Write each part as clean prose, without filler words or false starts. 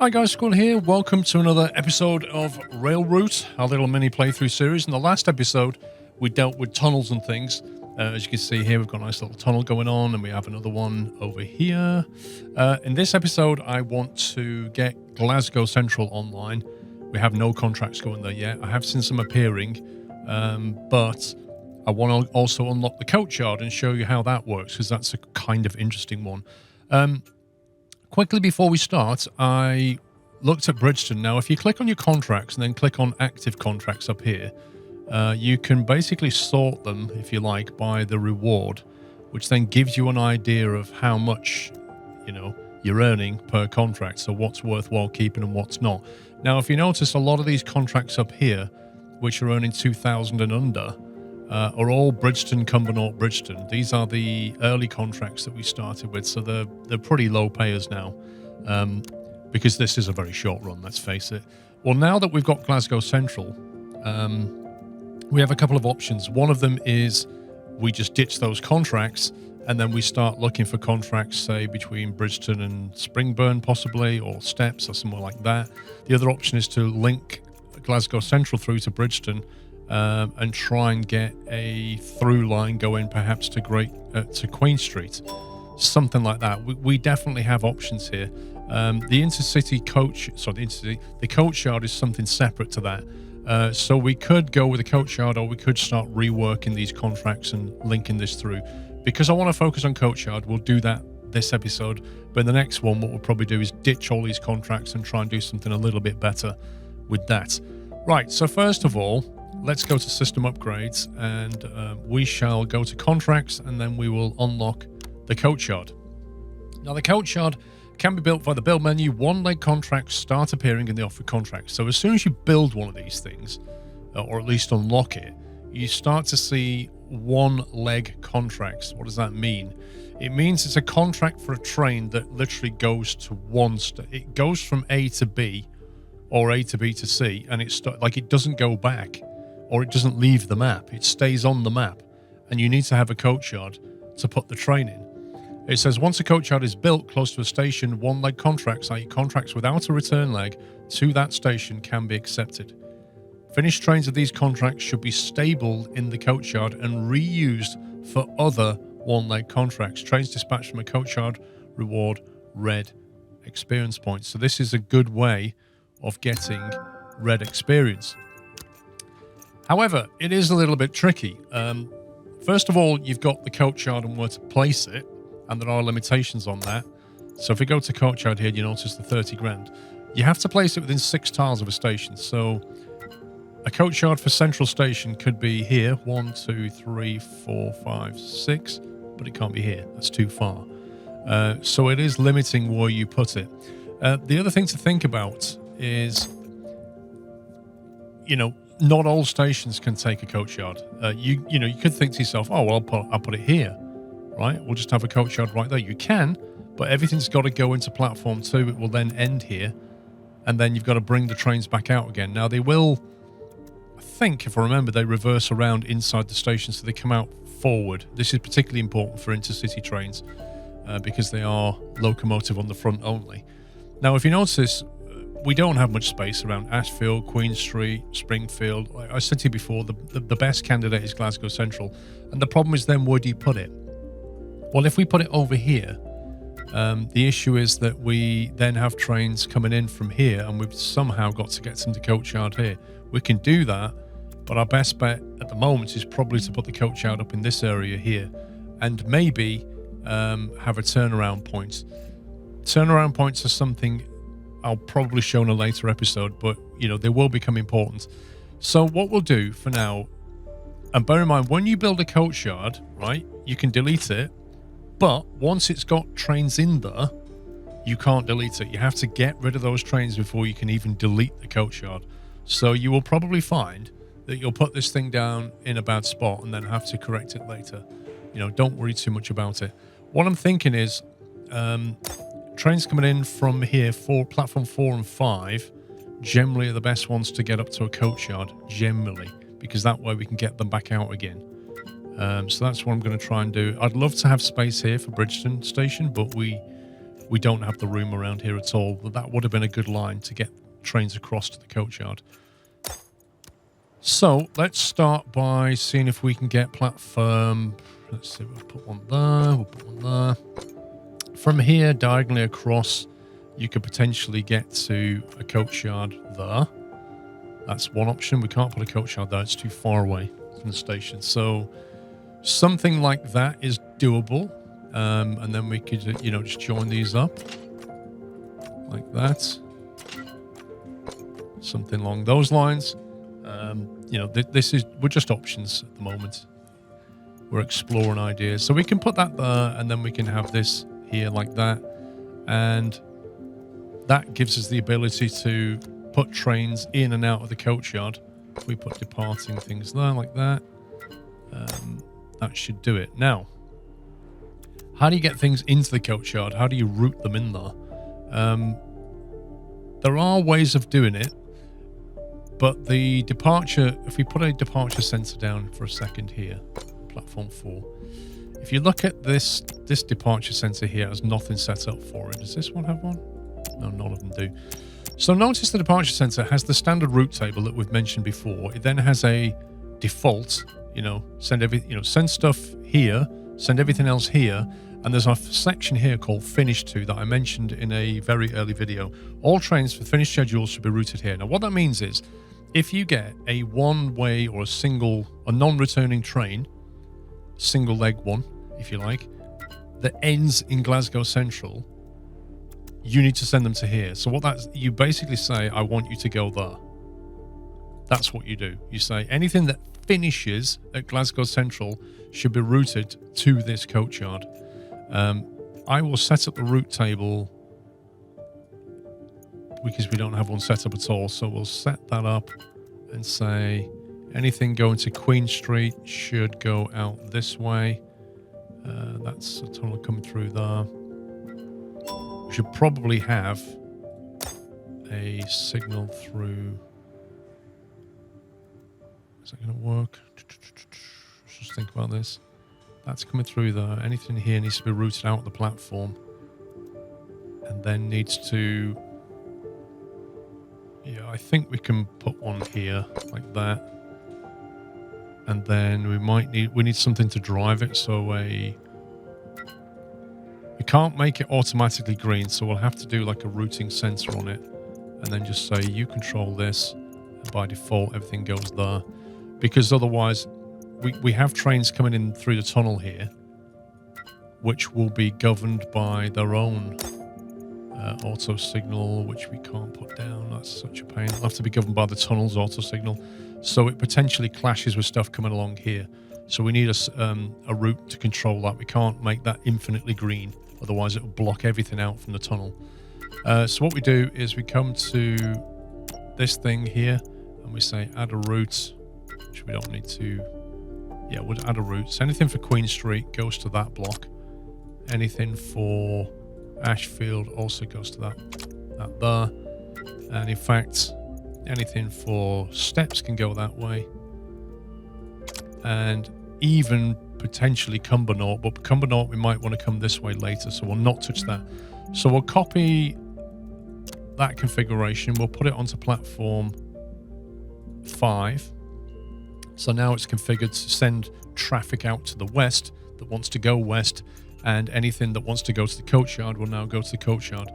Hi guys, Squall here. Welcome to another episode of Railroute, our little mini playthrough series. In the last episode, we dealt with tunnels and things. As you can see here, we've got a nice little tunnel going on, and we have another one over here. In this episode, I want to get Glasgow Central online. We have no contracts going there yet. I have seen some appearing, but I want to also unlock the courtyard and show you how that works, because that's a kind of interesting one. Quickly before we start, I looked at Bridgeton. Now, if you click on your contracts and then click on active contracts up here, you can basically sort them, if you like, by the reward, which then gives you an idea of how much, you're earning per contract. So what's worthwhile keeping and what's not. Now, if you notice, a lot of these contracts up here, which are earning 2,000 and under, are all Bridgeton, Cumbernauld, Bridgeton. These are the early contracts that we started with, so they're pretty low payers now, because this is a very short run, let's face it. Well, now that we've got Glasgow Central, we have a couple of options. One of them is we just ditch those contracts, and then we start looking for contracts, say, between Bridgeton and Springburn, possibly, or Steps, or somewhere like that. The other option is to link Glasgow Central through to Bridgeton, and try and get a through line going perhaps to Queen Street, something like that. We definitely have options here. The intercity coach, the courtyard is something separate to that. So we could go with the courtyard, or we could start reworking these contracts and linking this through. Because I want to focus on courtyard, we'll do that this episode. But in the next one, what we'll probably do is ditch all these contracts and try and do something a little bit better with that. Right, so first of all, let's go to system upgrades, and we shall go to contracts, and then we will unlock the courtyard. Now, the courtyard can be built via the build menu. One-leg contracts start appearing in the offered contracts. So as soon as you build one of these things, or at least unlock it, you start to see one-leg contracts. What does that mean? It means it's a contract for a train that literally goes to it goes from A to B, or A to B to C, and it doesn't go back, or it doesn't leave the map. It stays on the map, and you need to have a courtyard to put the train in. It says once a courtyard is built close to a station, one-leg contracts, i.e. contracts without a return leg to that station, can be accepted. Finished trains of these contracts should be stabled in the courtyard and reused for other one-leg contracts. Trains dispatched from a courtyard reward red experience points. So this is a good way of getting red experience. However, it is a little bit tricky. First of all, you've got the courtyard and where to place it, and there are limitations on that. So if we go to courtyard here, you notice the 30 grand. You have to place it within 6 tiles of a station. So a courtyard for Central Station could be here, 1, 2, 3, 4, 5, 6, but it can't be here. That's too far. So it is limiting where you put it. The other thing to think about is, not all stations can take a courtyard. You could think to yourself, oh, well, I'll put it here, right? We'll just have a courtyard right there. You can, but everything's got to go into platform 2. It will then end here, and then you've got to bring the trains back out again. Now, they will, I think, if I remember, they reverse around inside the station, so they come out forward. This is particularly important for intercity trains because they are locomotive on the front only. Now, if you notice, we don't have much space around Ashfield, Queen Street, Springfield. Like I said to you before, the best candidate is Glasgow Central. And the problem is then, where do you put it? Well, if we put it over here, the issue is that we then have trains coming in from here, and we've somehow got to get them to courtyard here. We can do that, but our best bet at the moment is probably to put the courtyard up in this area here, and maybe have a turnaround point. Turnaround points are something I'll probably show in a later episode, but they will become important. So what we'll do for now, and bear in mind, when you build a courtyard, right, you can delete it, but once it's got trains in there, you can't delete it. You have to get rid of those trains before you can even delete the courtyard. So you will probably find that you'll put this thing down in a bad spot and then have to correct it later. Don't worry too much about it. What I'm thinking is, trains coming in from here, platform 4 and 5, generally are the best ones to get up to a courtyard, generally, because that way we can get them back out again. So that's what I'm going to try and do. I'd love to have space here for Bridgeton Station, but we we don't have the room around here at all. But that would have been a good line to get trains across to the coachyard. So let's start by seeing if we can get platform. Let's see, we'll put one there, we'll put one there. From here, diagonally across, you could potentially get to a coachyard there. That's one option. We can't put a coachyard there. It's too far away from the station. So something like that is doable. And then we could, just join these up like that. Something along those lines. We're just options at the moment. We're exploring ideas. So we can put that there, and then we can have this here like that. And that gives us the ability to put trains in and out of the coachyard. If we put departing things there like that, that should do it. Now, how do you get things into the coachyard? How do you route them in there? There are ways of doing it, but the departure, if we put a departure sensor down for a second here, platform 4, if you look at this departure sensor here, has nothing set up for it. Does this one have one? No, none of them do. So notice the departure sensor has the standard route table that we've mentioned before. It then has a default, send stuff here, send everything else here. And there's a section here called Finish To that I mentioned in a very early video. All trains for finished schedules should be routed here. Now, what that means is if you get a one-way or a non-returning train, single leg one, if you like, that ends in Glasgow Central, you need to send them to here. So you basically say, I want you to go there. That's what you do. You say anything that finishes at Glasgow Central should be routed to this coachyard. I will set up the route table because we don't have one set up at all. So we'll set that up and say anything going to Queen Street should go out this way. That's a tunnel coming through there. We should probably have a signal through. Is that going to work? Let's just think about this. That's coming through there. Anything here needs to be routed out of the platform. And then needs to... Yeah, I think we can put one here, like that. And then we need something to drive it, so we can't make it automatically green, so we'll have to do like a routing sensor on it. And then just say, you control this, and by default, everything goes there. Because otherwise... We have trains coming in through the tunnel here, which will be governed by their own auto signal, which we can't put down. That's such a pain. It'll have to be governed by the tunnel's auto signal. So it potentially clashes with stuff coming along here. So we need a route to control that. We can't make that infinitely green. Otherwise, it will block everything out from the tunnel. So what we do is we come to this thing here, and we say add a route, which we don't need to... Yeah, we'll add a route. So anything for Queen Street goes to that block. Anything for Ashfield also goes to that there. And in fact, anything for Steps can go that way. And even potentially Cumbernauld, but Cumbernauld we might want to come this way later, so we'll not touch that. So we'll copy that configuration. We'll put it onto platform 5. So now it's configured to send traffic out to the west that wants to go west, and anything that wants to go to the coachyard will now go to the coachyard.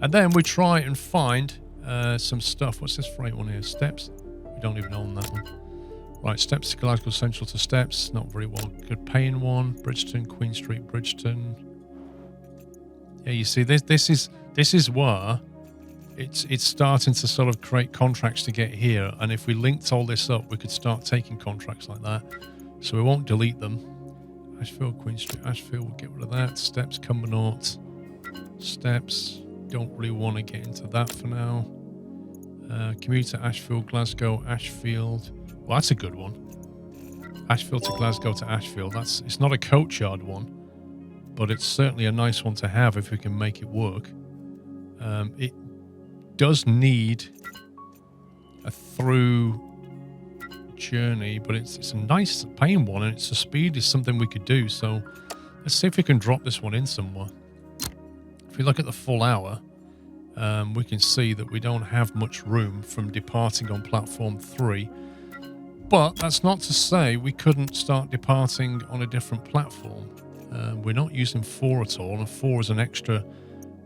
And then we try and find some stuff. What's this freight one here? Steps? We don't even own that one. Right, Steps to Glasgow Central to Steps. Not very well good paying one. Bridgeton, Queen Street, Bridgeton. Yeah, you see, this is where it's starting to sort of create contracts to get here. And if we linked all this up, we could start taking contracts like that. So we won't delete them. Ashfield, Queen Street, Ashfield, we'll get rid of that. Steps, Cumbernauld, Steps. Don't really want to get into that for now. Commuter, Ashfield, Glasgow, Ashfield. Well, that's a good one. Ashfield to Glasgow to Ashfield. It's not a coachyard one, but it's certainly a nice one to have if we can make it work. It does need a through journey, but it's a nice paying one, and the speed is something we could do. So let's see if we can drop this one in somewhere. if we look at the full hour, we can see that we don't have much room from departing on platform 3. But that's not to say we couldn't start departing on a different platform. We're not using 4 at all, and 4 is an extra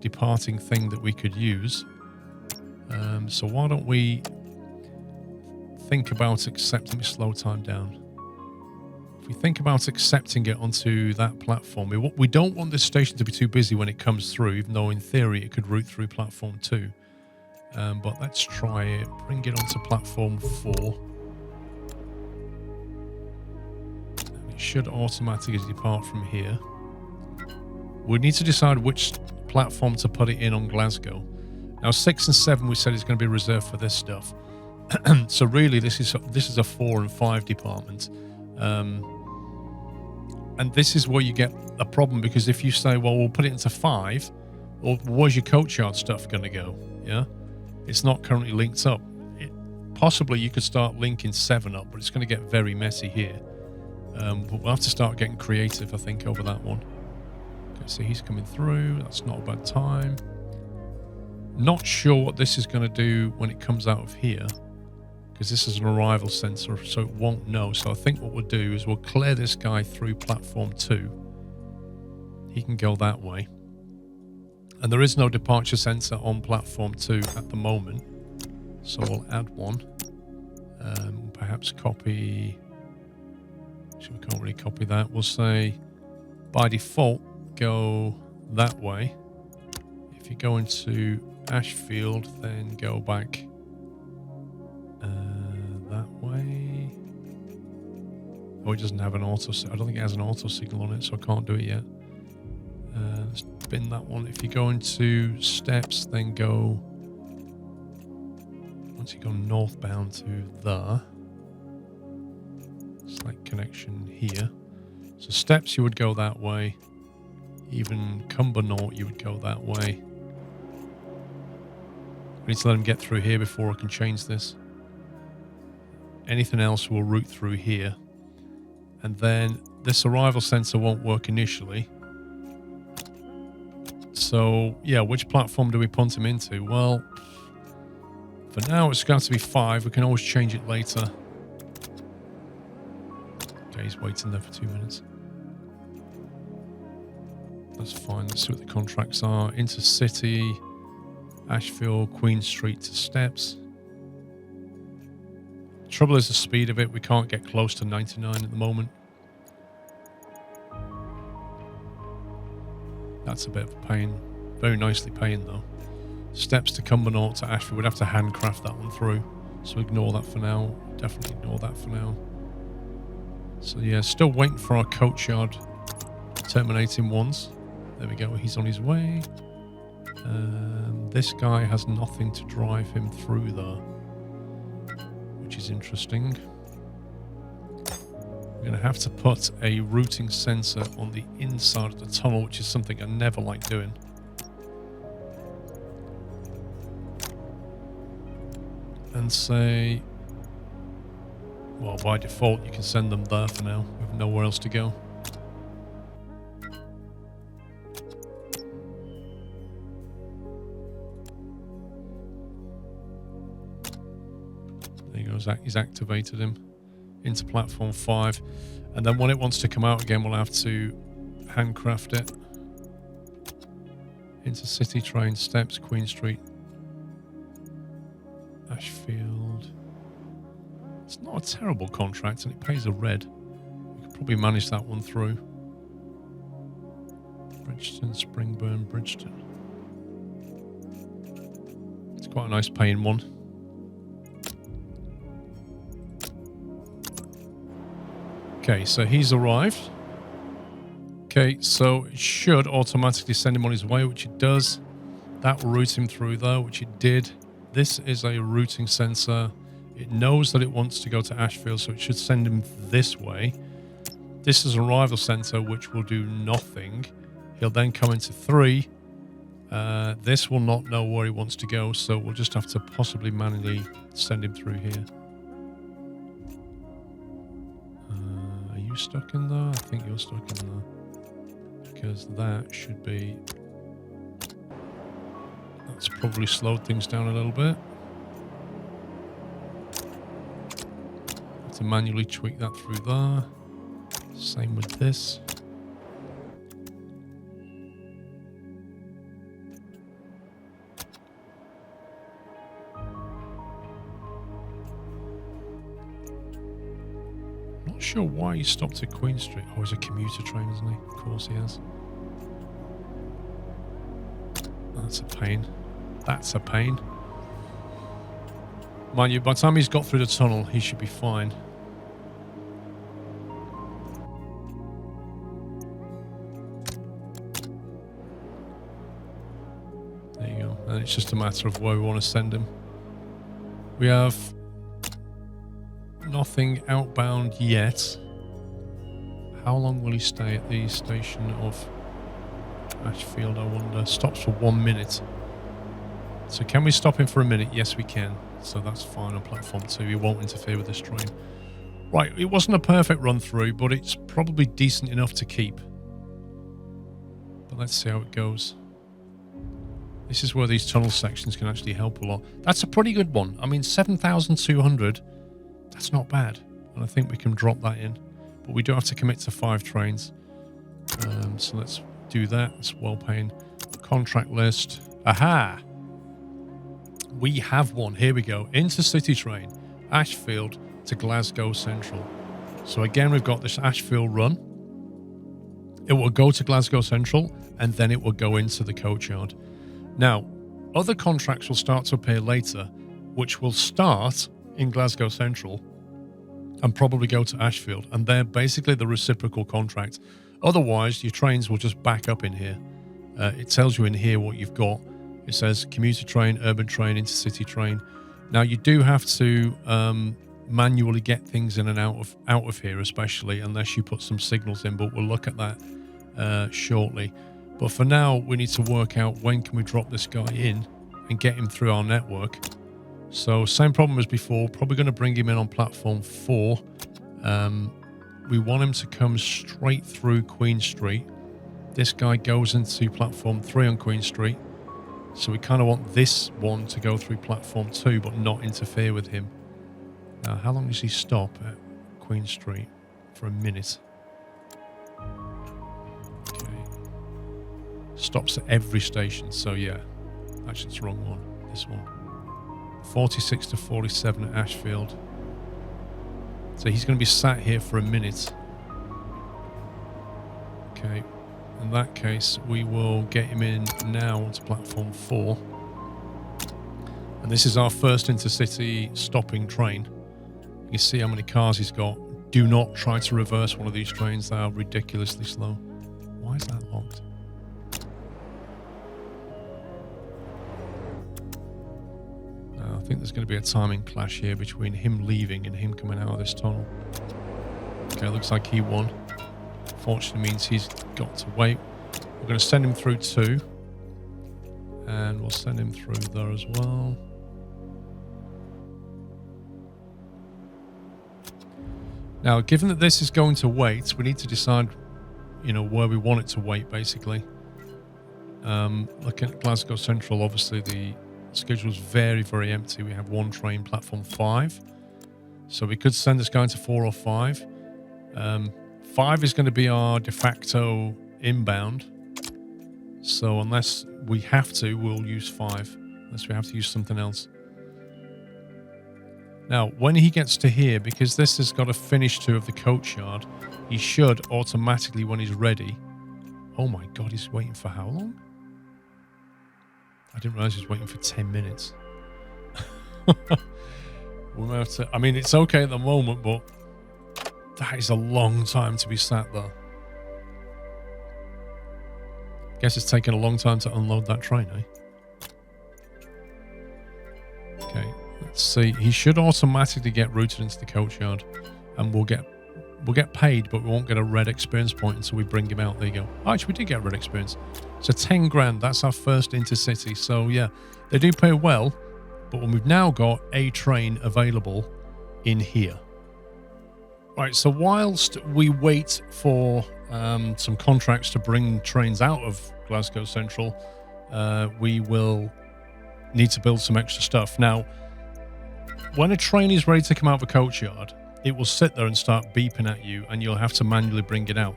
departing thing that we could use. So why don't we think about accepting? Let me slow time down. If we think about accepting it onto that platform, we don't want this station to be too busy when it comes through, even though in theory it could route through platform 2. But let's try it. Bring it onto platform 4. And it should automatically depart from here. We need to decide which platform to put it in on Glasgow. Now 6 and 7 we said is going to be reserved for this stuff. So really this is a 4 and 5 department. And this is where you get a problem, because if you say, well, we'll put it into 5, well, where's your courtyard stuff going to go? Yeah, it's not currently linked up. Possibly you could start linking 7 up, but it's going to get very messy here. But we'll have to start getting creative, I think, over that one. Okay, so he's coming through. That's not a bad time. Not sure what this is going to do when it comes out of here, because this is an arrival sensor, so it won't know. So I think what we'll do is we'll clear this guy through platform 2. He can go that way. And there is no departure sensor on platform 2 at the moment. So we'll add one. Perhaps copy... Actually, we can't really copy that. We'll say, by default, go that way. If you go into Ashfield, then go back that way. Oh, it doesn't have an auto. I don't think it has an auto signal on it, so I can't do it yet. Let's bin that one. If you go into steps, then go. Once you go northbound to there, slight connection here. So steps, you would go that way. Even Cumbernauld, you would go that way. I need to let him get through here before I can change this. Anything else will route through here. And then this arrival sensor won't work initially. So, yeah, which platform do we punt him into? Well, for now it's going to be 5. We can always change it later. Okay, he's waiting there for 2 minutes. That's fine. Let's see what the contracts are. Intercity, Ashfield, Queen Street to Steps. Trouble is the speed of it. We can't get close to 99 at the moment. That's a bit of a pain. Very nicely paying though. Steps to Cumbernauld to Ashfield. We'd have to handcraft that one through. So ignore that for now. Definitely ignore that for now. So yeah, still waiting for our coachyard terminating ones. There we go. He's on his way. This guy has nothing to drive him through though, which is interesting. We're going to have to put a routing sensor on the inside of the tunnel, which is something I never like doing. And say, well, by default, you can send them there for now. We have nowhere else to go. There you go, he's activated him into platform 5. And then when it wants to come out again, we'll have to handcraft it. Into City Train, Steps, Queen Street, Ashfield. It's not a terrible contract and it pays a red. We could probably manage that one through. Bridgeton, Springburn, Bridgeton. It's quite a nice paying one. Okay, so he's arrived. Okay, so it should automatically send him on his way, which it does. That will route him through there, which it did. This is a routing sensor. It knows that it wants to go to Ashfield, so it should send him this way. This is an arrival sensor, which will do nothing. He'll then come into 3. This will not know where he wants to go, so we'll just have to possibly manually send him through here. Are you stuck in there? I think you're stuck in there. Because that should be That's probably slowed things down a little bit. To manually tweak that through there. Same with this. Not sure why he stopped at Queen Street. Oh, he's a commuter train, isn't he? Of course he is. That's a pain. That's a pain. Mind you, by the time he's got through the tunnel, he should be fine. There you go. And it's just a matter of where we want to send him. We have nothing outbound yet. How long will he stay at the station of Ashfield, I wonder? Stops for 1 minute. So can we stop him for a minute? Yes, we can. So that's fine on platform 2. He won't interfere with this train. Right, it wasn't a perfect run through, but it's probably decent enough to keep. But let's see how it goes. This is where these tunnel sections can actually help a lot. That's a pretty good one. I mean, 7,200, that's not bad. And I think we can drop that in. But we do have to commit to 5 trains. So let's do that. It's well paying. Contract list. Aha! We have one. Here we go. Intercity train. Ashfield to Glasgow Central. So again, we've got this Ashfield run. It will go to Glasgow Central and then it will go into the coach yard. Now, other contracts will start to appear later, which will start in Glasgow Central and probably go to Ashfield. And they're basically the reciprocal contract. Otherwise, your trains will just back up in here. It tells you in here what you've got. It says commuter train, urban train, intercity train. Now, you do have to manually get things in and out of here, especially unless you put some signals in, but we'll look at that shortly. But for now, we need to work out when can we drop this guy in and get him through our network. So same problem as before, probably going to bring him in on platform 4. We want him to come straight through Queen Street. This guy goes into platform 3 on Queen Street. So we kind of want this one to go through platform 2, but not interfere with him. Now, how long does he stop at Queen Street? For a minute. Okay. Stops at every station, so yeah. Actually, it's the wrong one. This one. 46 to 47 at Ashfield. So he's going to be sat here for a minute. Okay. In that case, we will get him in now onto platform 4. And this is our first intercity stopping train. You see how many cars he's got. Do not try to reverse one of these trains. They are ridiculously slow. Why is that locked? I think there's going to be a timing clash here between him leaving and him coming out of this tunnel. Okay, looks like he won. Fortunately means he's got to wait. We're going to send him through 2. And we'll send him through there as well. Now, given that this is going to wait, we need to decide, where we want it to wait, basically. Looking at Glasgow Central, obviously the schedule is very, very empty. We have 1 train, platform 5. So we could send this guy into 4 or 5. 5 is going to be our de facto inbound. So unless we have to, we'll use 5. Unless we have to use something else. Now, when he gets to here, because this has got a finish to of the coach yard, he should automatically, when he's ready... Oh my God, he's waiting for how long? I didn't realize he was waiting for 10 minutes. We may have to... I mean, it's okay at the moment, but that is a long time to be sat there. Guess it's taken a long time to unload that train, eh? Okay. Let's see. He should automatically get routed into the coach yard, and we'll get paid, but we won't get a red experience point until we bring him out. There you go. Oh, actually, we did get red experience. So 10 grand. That's our first intercity. So yeah, they do pay well, but when we've now got a train available in here. Right. So whilst we wait for some contracts to bring trains out of Glasgow Central, we will need to build some extra stuff. Now, when a train is ready to come out of a coach yard, it will sit there and start beeping at you, and you'll have to manually bring it out.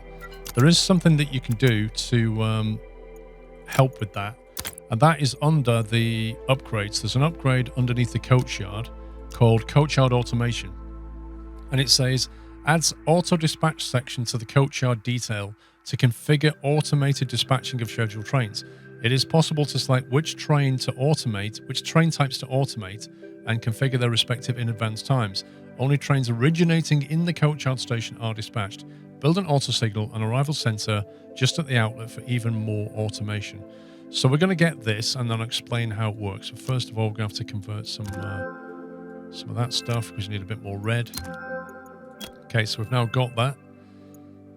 There is something that you can do to help with that, and that is under the upgrades. There's an upgrade underneath the coach yard called Coach Yard Automation, and it says adds auto dispatch section to the coach yard detail to configure automated dispatching of scheduled trains. It is possible to select which train types to automate, and configure their respective in advance times. Only trains originating in the coach yard station are dispatched. Build an auto signal and arrival sensor just at the outlet for even more automation. So we're going to get this, and then I'll explain how it works. So first of all, we're going to have to convert some of that stuff because you need a bit more red. Okay, so we've now got that.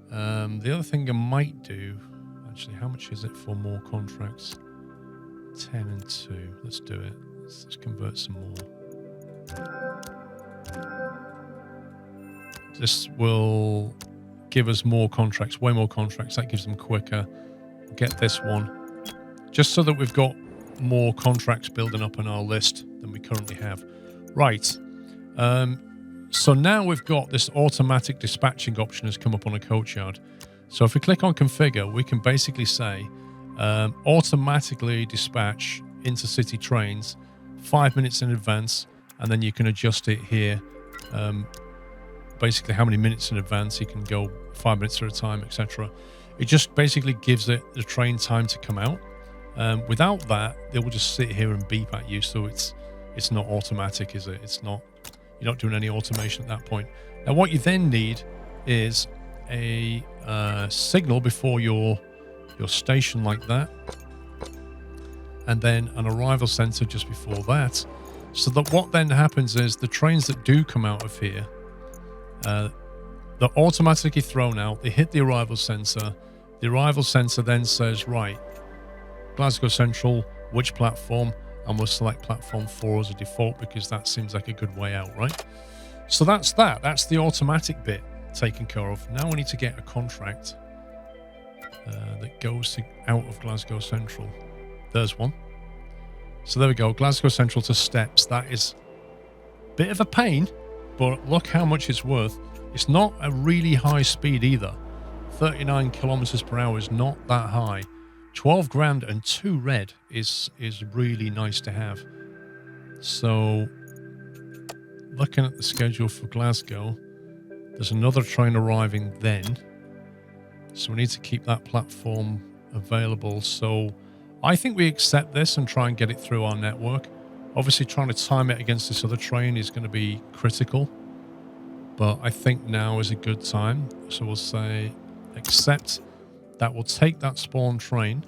The other thing I might do, actually, how much is it for more contracts? 10 and 2. Let's do it. Let's convert some more. This will give us more contracts, way more contracts. That gives them quicker. Get this one, just so that we've got more contracts building up on our list than we currently have. Right. So now we've got this automatic dispatching option has come up on a coach yard. So if we click on configure, we can basically say automatically dispatch intercity trains 5 minutes in advance, and then you can adjust it here. Basically how many minutes in advance you can go, 5 minutes at a time, etc. It just basically gives it the train time to come out. Without that, they will just sit here and beep at you. So it's not automatic, is it? It's not. You're not doing any automation at that point. Now, what you then need is a signal before your station like that, and then an arrival sensor just before that. So that what then happens is the trains that do come out of here, they're automatically thrown out. They hit the arrival sensor. The arrival sensor then says, right, Glasgow Central, which platform? And we'll select platform 4 as a default because that seems like a good way out, right? So that's that. That's the automatic bit taken care of. Now we need to get a contract that goes out of Glasgow Central. There's one. So there we go. Glasgow Central to Steps. That is a bit of a pain, but look how much it's worth. It's not a really high speed either. 39 kilometers per hour is not that high. 12 grand and 2 red is really nice to have. So looking at the schedule for Glasgow, there's another train arriving then. So we need to keep that platform available. So I think we accept this and try and get it through our network. Obviously trying to time it against this other train is going to be critical, but I think now is a good time. So we'll say accept. That will take that spawn train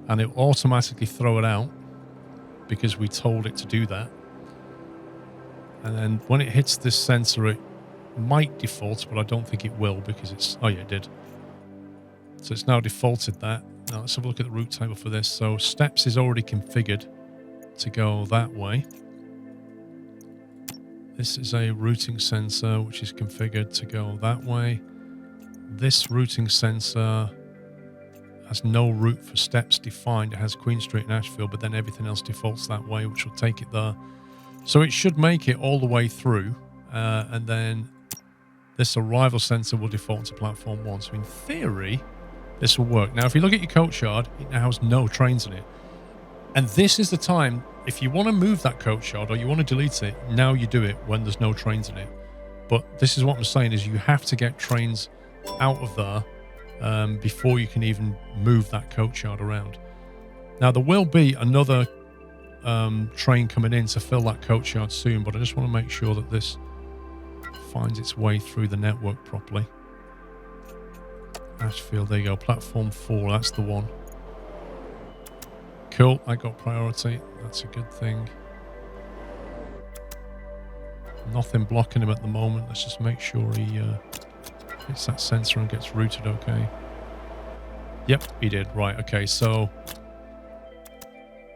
and it will automatically throw it out because we told it to do that. And then when it hits this sensor, it might default, but I don't think it will because it's... Oh yeah, it did. So it's now defaulted that. Now let's have a look at the route table for this. So Steps is already configured to go that way. This is a routing sensor which is configured to go that way. This routing sensor has no route for Steps defined. It has Queen Street and Ashfield, but then everything else defaults that way, which will take it there. So it should make it all the way through, and then this arrival sensor will default to platform 1. So in theory, this will work. Now, if you look at your coach yard, it now has no trains in it. And this is the time, if you want to move that coach yard or you want to delete it, now you do it when there's no trains in it. But this is what I'm saying, is you have to get trains out of there before you can even move that coach yard around. Now there will be another train coming in to fill that coach yard soon, but I just want to make sure that this finds its way through the network properly. Ashfield, there you go, platform 4, that's the one. Cool, I got priority, that's a good thing. Nothing blocking him at the moment. Let's just make sure he hits that sensor and gets routed okay. Yep, he did. Right, okay, so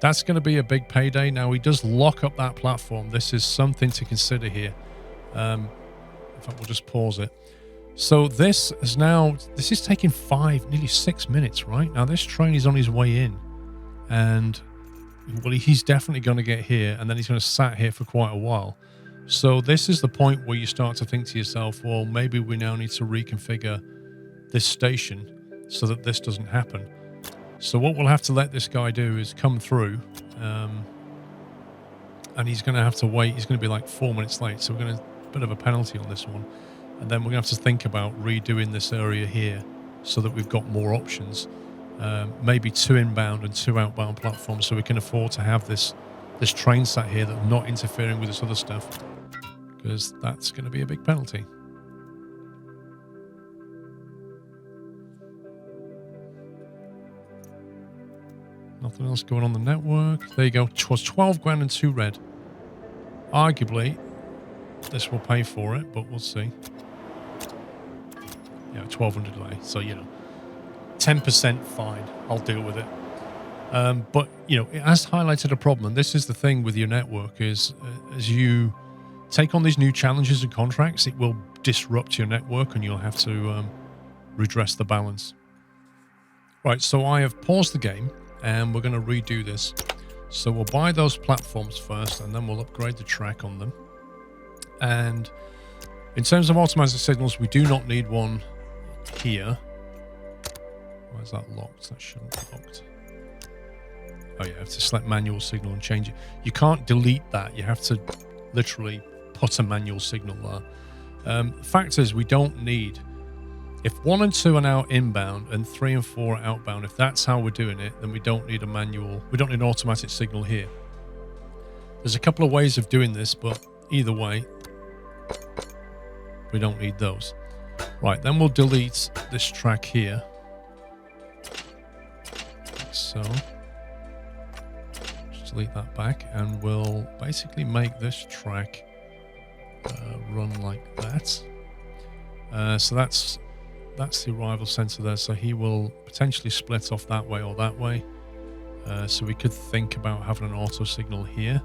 that's going to be a big payday. Now, he does lock up that platform. This is something to consider here. In fact, we'll just pause it. So this is taking nearly 6 minutes, right? Now, this train is on his way in. And Well, he's definitely going to get here, and then he's going to sat here for quite a while. So this is the point where you start to think to yourself, well, maybe we now need to reconfigure this station so that this doesn't happen. So what we'll have to let this guy do is come through, and he's going to have to wait. He's going to be like 4 minutes late, so we're going to bit of a penalty on this one. And then we're going to have to think about redoing this area here so that we've got more options. Maybe 2 inbound and 2 outbound platforms, so we can afford to have this train sat here that's not interfering with this other stuff, because that's going to be a big penalty. Nothing else going on the network. There you go. It was 12 grand and 2 red. Arguably, this will pay for it, but we'll see. Yeah, 1200 delay. So, 10% fine. I'll deal with it. But, it has highlighted a problem. And this is the thing with your network is as you take on these new challenges and contracts, it will disrupt your network and you'll have to redress the balance. Right, so I have paused the game and we're going to redo this. So we'll buy those platforms first and then we'll upgrade the track on them. And in terms of automatic signals, we do not need one here. Why is that locked? That shouldn't be locked. Oh, yeah, I have to select manual signal and change it. You can't delete that. You have to literally put a manual signal there. The fact is, we don't need... If 1 and 2 are now inbound and 3 and 4 are outbound, if that's how we're doing it, then we don't need a manual... We don't need an automatic signal here. There's a couple of ways of doing this, but either way, we don't need those. Right, then we'll delete this track here. Like so. Just delete that back, and we'll basically make this track run like that. So that's the arrival sensor there. So he will potentially split off that way or that way. So we could think about having an auto signal here,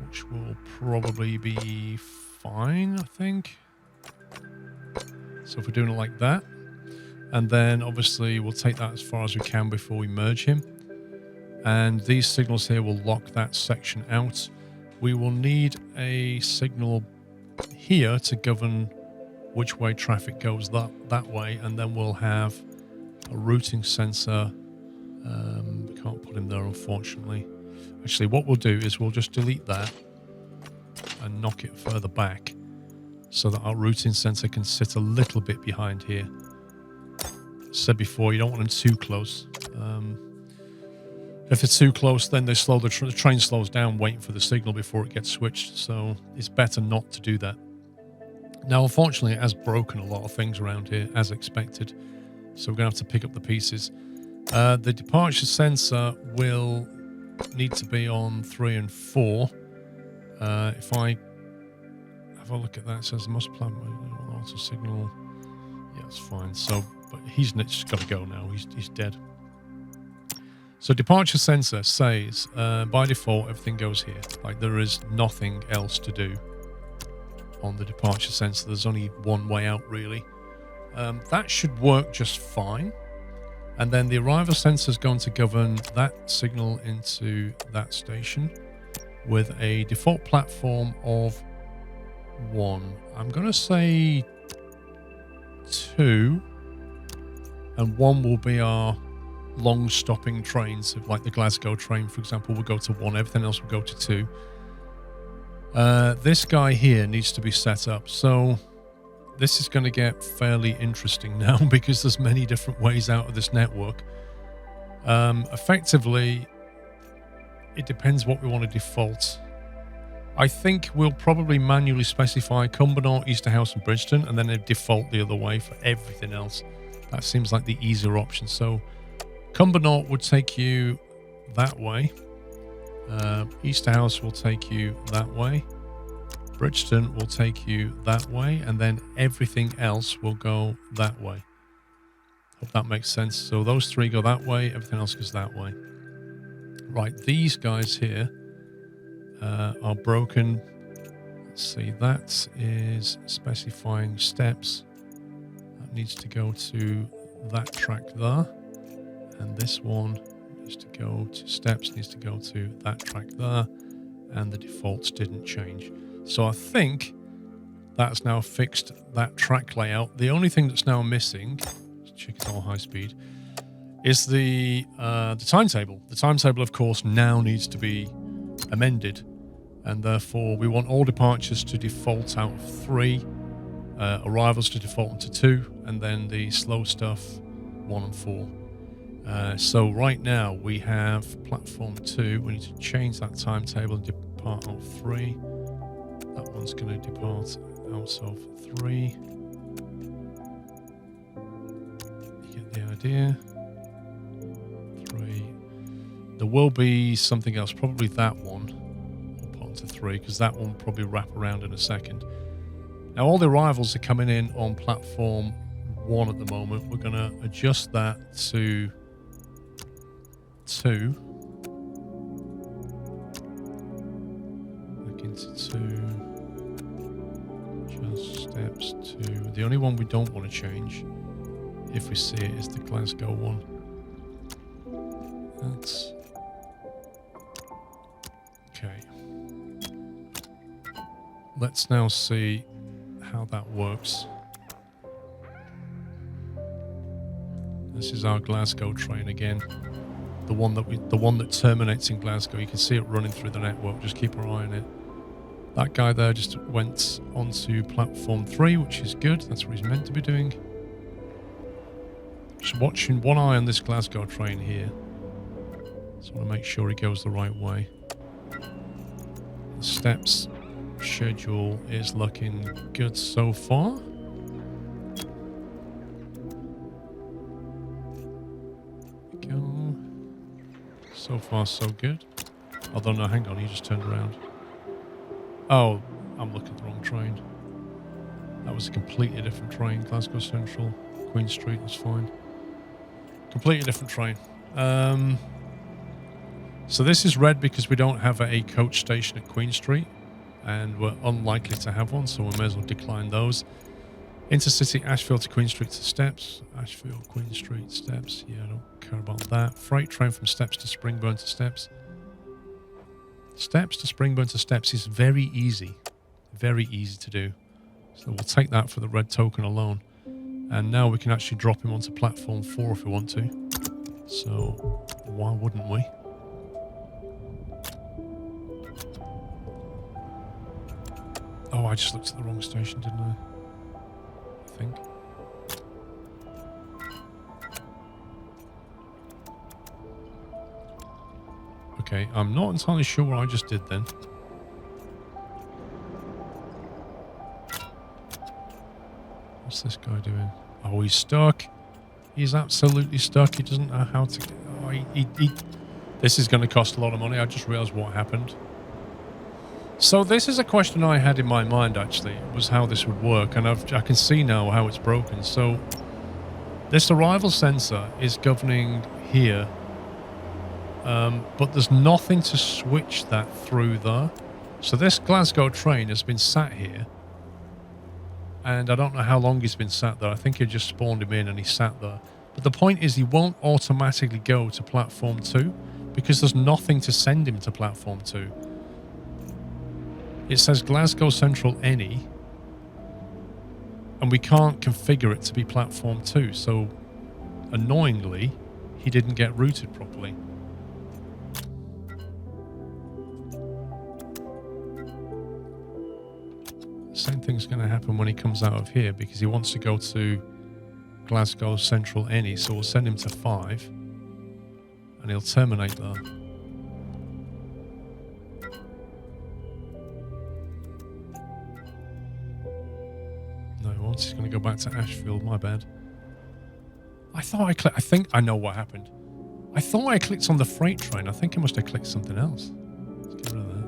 which will probably be fine, I think. So if we're doing it like that, and then obviously we'll take that as far as we can before we merge him. And these signals here will lock that section out. We will need a signal here to govern which way traffic goes that way, and then we'll have a routing sensor. We can't put him there, unfortunately. Actually, what we'll do is we'll just delete that and knock it further back so that our routing sensor can sit a little bit behind here. Said before, you don't want them too close. If they're too close, then they slow the train slows down waiting for the signal before it gets switched, so it's better not to do that. Now, unfortunately, it has broken a lot of things around here, as expected, so we're going to have to pick up the pieces. The departure sensor will need to be on 3 and 4. If I have a look at that, it says must plan auto signal. Yeah, it's fine. So, but he's just got to go now. He's dead. So departure sensor says by default everything goes here. Like there is nothing else to do on the departure sensor. There's only one way out really. That should work just fine. And then the arrival sensor is going to govern that signal into that station with a default platform of 1. I'm going to say 2, and 1 will be our long stopping trains, like the Glasgow train, for example, will go to 1. Everything else will go to 2. This guy here needs to be set up. So this is going to get fairly interesting now because there's many different ways out of this network. Effectively, it depends what we want to default. I think we'll probably manually specify Cumbernauld, Easterhouse and Bridgeton, and then a default the other way for everything else. That seems like the easier option. So Cumbernauld would take you that way. Easterhouse will take you that way. Bridgeton will take you that way, and then everything else will go that way. Hope that makes sense. So those 3 go that way, everything else goes that way. Right, these guys here are broken. Let's see, that is specifying steps. That needs to go to that track there. And this one needs to go to steps, needs to go to that track there, and the defaults didn't change. So I think that's now fixed that track layout. The only thing that's now missing, let's check it all high speed, is the timetable. The timetable, of course, now needs to be amended, and therefore we want all departures to default out of 3, arrivals to default into 2, and then the slow stuff 1 and 4. So right now we have platform 2. We need to change that timetable and depart out of 3. That one's going to depart out of 3. You get the idea. 3. There will be something else, probably that one. We'll put onto 3 because that one will probably wrap around in a second. Now all the arrivals are coming in on platform 1 at the moment. We're going to adjust that to 2. Look into 2. Just steps 2. The only one we don't want to change, if we see it, is the Glasgow one. That's okay. Let's now see how that works. This is our Glasgow train again. The one that terminates in Glasgow. You can see it running through the network. Just keep our eye on it. That guy there just went onto platform 3, which is good. That's what he's meant to be doing. Just watching one eye on this Glasgow train here. Just want to make sure he goes the right way. The steps schedule is looking good so far. Go. So far, so good. Although, no, hang on, he just turned around. Oh, I'm looking at the wrong train. That was a completely different train. Glasgow Central, Queen Street, that's fine. Completely different train. So this is red because we don't have a coach station at Queen Street, and we're unlikely to have one, so we may as well decline those. Intercity Ashfield to Queen Street to Steps. Ashfield, Queen Street, Steps. Yeah, I don't care about that. Freight train from Steps to Springburn to Steps. Steps to Springburn to Steps is very easy. Very easy to do. So we'll take that for the red token alone. And now we can actually drop him onto platform 4 if we want to. So why wouldn't we? Oh, I just looked at the wrong station, didn't I? I think. Okay, I'm not entirely sure what I just did then. What's this guy doing? Oh, he's stuck. He's absolutely stuck. He doesn't know how to... Oh, this is going to cost a lot of money. I just realised what happened. So this is a question I had in my mind, actually, was how this would work. And I can see now how it's broken. So this arrival sensor is governing here. But there's nothing to switch that through there. So this Glasgow train has been sat here. And I don't know how long he's been sat there. I think he just spawned him in and he sat there. But the point is he won't automatically go to platform 2 because there's nothing to send him to platform 2. It says Glasgow Central any, and we can't configure it to be platform 2. So annoyingly, he didn't get routed properly. Same thing's going to happen when he comes out of here because he wants to go to Glasgow Central any, so we'll send him to 5 and he'll terminate there. No, he won't. He's going to go back to Ashfield, my bad. I think I know what happened. I thought I clicked on the freight train. I think I must have clicked something else. Let's get rid of that.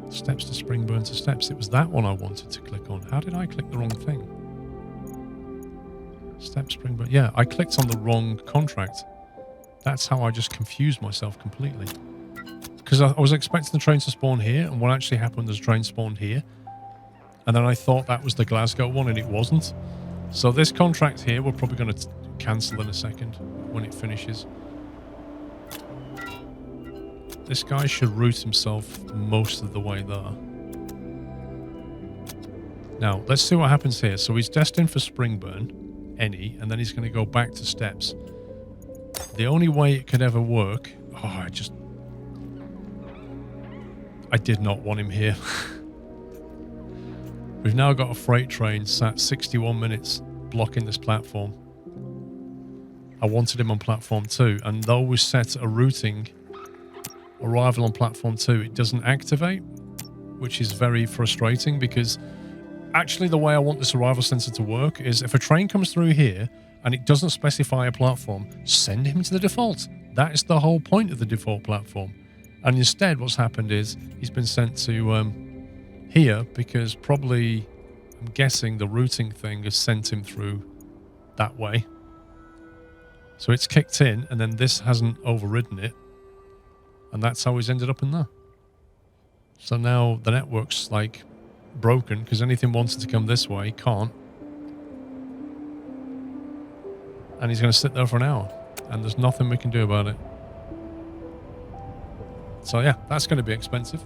Steps to Springburn to Steps. It was that one I wanted to click on. How did I click the wrong thing? Steps Springburn. Yeah, I clicked on the wrong contract. That's how I just confused myself completely. Because I was expecting the train to spawn here, and what actually happened was the train spawned here. And then I thought that was the Glasgow one, and it wasn't. So this contract here, we're probably going to cancel in a second when it finishes. This guy should route himself most of the way there. Now, let's see what happens here. So he's destined for Springburn, and then he's going to go back to Steps. The only way it could ever work... Oh, I did not want him here. We've now got a freight train sat 61 minutes blocking this platform. I wanted him on platform 2, and though we set a routing arrival on platform 2, it doesn't activate, which is very frustrating because actually the way I want this arrival sensor to work is if a train comes through here and it doesn't specify a platform, send him to the default. That is the whole point of the default platform. And instead what's happened is he's been sent to here because probably, I'm guessing the routing thing has sent him through that way. So it's kicked in and then this hasn't overridden it. And that's how he's ended up in there. So now the network's like broken because anything wanted to come this way can't. And he's going to sit there for an hour. And there's nothing we can do about it. So yeah, that's going to be expensive.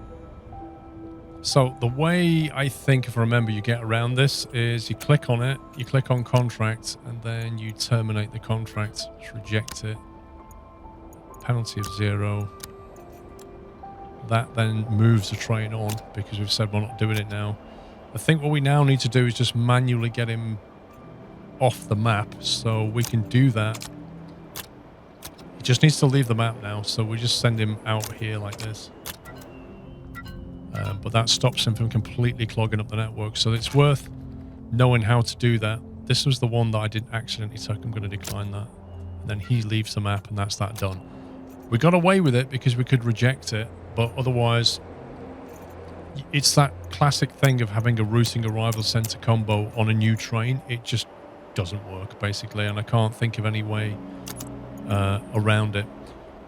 So the way I think, if I remember, you get around this is you click on it, you click on contract, and then you terminate the contract, just reject it. Penalty of 0. That then moves the train on because we've said we're not doing it now. I think what we now need to do is just manually get him off the map, so we can do that. He just needs to leave the map now, so we just send him out here like this. But that stops him from completely clogging up the network, so it's worth knowing how to do that. This was the one that I didn't accidentally take. I'm going to decline that. And then he leaves the map, and that's that done. We got away with it because we could reject it, but otherwise, it's that classic thing of having a routing arrival center combo on a new train. It just doesn't work, basically, and I can't think of any way around it.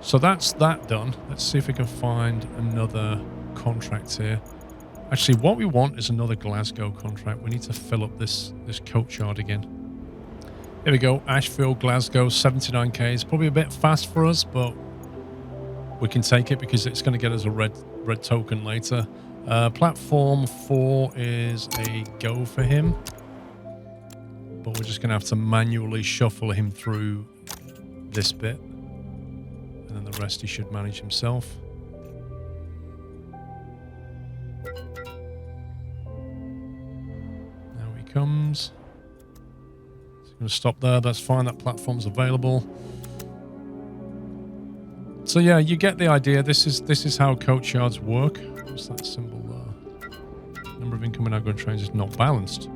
So that's that done. Let's see if we can find another contract here. Actually, what we want is another Glasgow contract. We need to fill up this coach yard again. Here we go. Ashfield, Glasgow, 79k. It's probably a bit fast for us, but we can take it because it's going to get us a red token later. Platform 4 is a go for him, but we're just going to have to manually shuffle him through this bit, and then the rest he should manage himself. Now he comes. He's going to stop there. That's fine. That platform's available. So yeah, you get the idea. This is how coach yards work. What's that symbol there? Number of incoming outgoing trains is not balanced.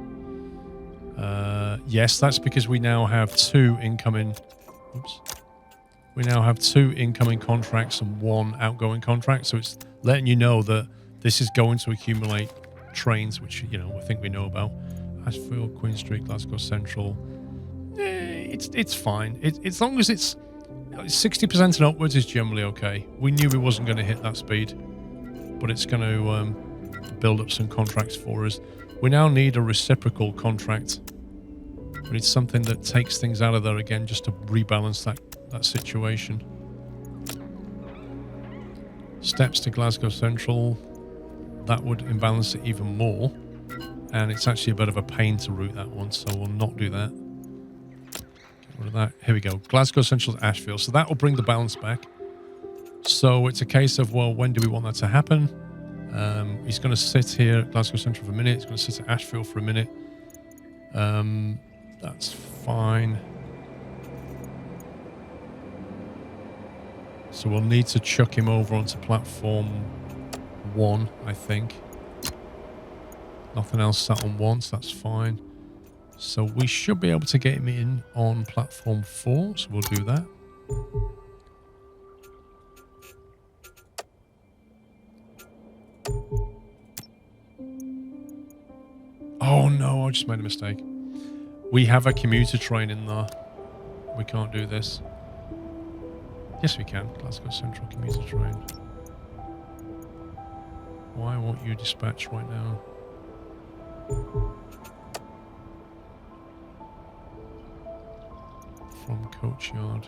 Yes, that's because we now have 2 incoming. Oops. We now have 2 incoming contracts and 1 outgoing contract. So it's letting you know that this is going to accumulate trains, which I think we know about. Ashfield, Queen Street, Glasgow Central. It's fine. As long as it's 60% and upwards is generally okay. We knew we wasn't going to hit that speed, but it's going to build up some contracts for us. We now need a reciprocal contract. We need something that takes things out of there again just to rebalance that situation. Steps to Glasgow Central. That would imbalance it even more. And it's actually a bit of a pain to route that one, so we'll not do that. Get rid of that. Here we go. Glasgow Central to Ashfield. So that will bring the balance back. So it's a case of, well, when do we want that to happen? He's going to sit here at Glasgow Central for a minute. He's going to sit at Ashfield for a minute. That's fine. So we'll need to chuck him over onto platform 1, I think. Nothing else sat on 1, so that's fine. So we should be able to get him in on platform 4, so we'll do that. Oh no, I just made a mistake. We have a commuter train in there. We can't do this. Yes, we can. Glasgow Central commuter train. Why won't you dispatch right now? From coach yard.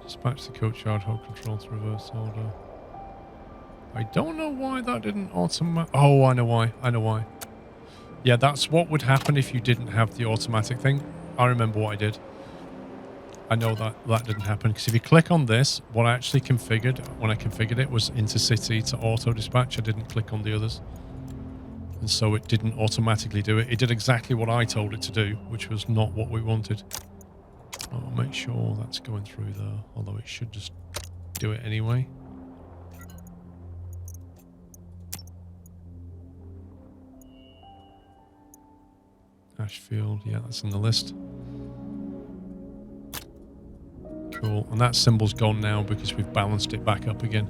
Dispatch the coach yard, hold control to reverse order. I don't know why that didn't automatic. Oh, I know why. I know why. Yeah, that's what would happen if you didn't have the automatic thing. I remember what I did. I know that that didn't happen because if you click on this, what I actually configured when I configured it was intercity to auto dispatch. I didn't click on the others. And so it didn't automatically do it. It did exactly what I told it to do, which was not what we wanted. I'll make sure that's going through there, although it should just do it anyway. Ashfield, yeah, that's in the list. Cool, and that symbol's gone now because we've balanced it back up again.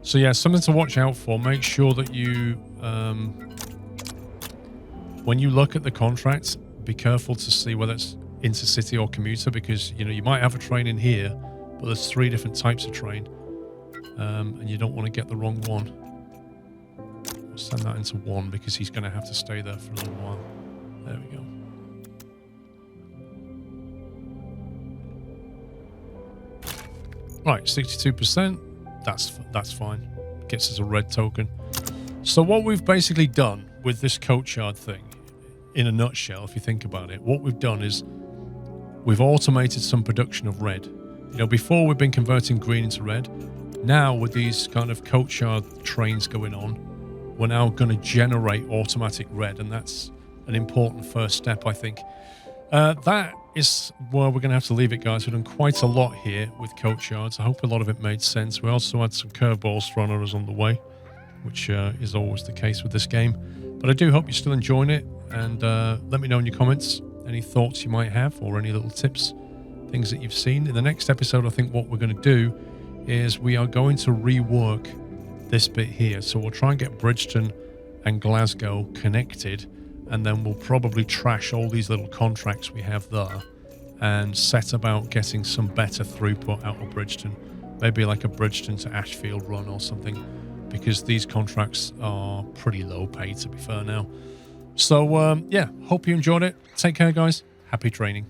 So yeah, something to watch out for. Make sure that you, when you look at the contracts, be careful to see whether it's intercity or commuter, because you know you might have a train in here, but there's 3 different types of train, and you don't want to get the wrong one. I'll send that into 1 because he's going to have to stay there for a little while. There we go. Right, 62%. That's fine. Gets us a red token. So what we've basically done with this coach yard thing, in a nutshell, if you think about it, what we've done is we've automated some production of red. You know, before we've been converting green into red. Now with these kind of coach yard trains going on, we're now going to generate automatic red, and that's an important first step, I think. That is where we're going to have to leave it, guys. We've done quite a lot here with coach yards. I hope a lot of it made sense. We also had some curveballs thrown at us on the way, which is always the case with this game. But I do hope you're still enjoying it, and let me know in your comments any thoughts you might have or any little tips, things that you've seen. In the next episode, I think what we're going to do is we are going to rework this bit here. So we'll try and get Bridgeton and Glasgow connected, and then we'll probably trash all these little contracts we have there and set about getting some better throughput out of Bridgeton. Maybe like a Bridgeton to Ashfield run or something, because these contracts are pretty low paid, to be fair now. So, yeah, hope you enjoyed it. Take care, guys. Happy training.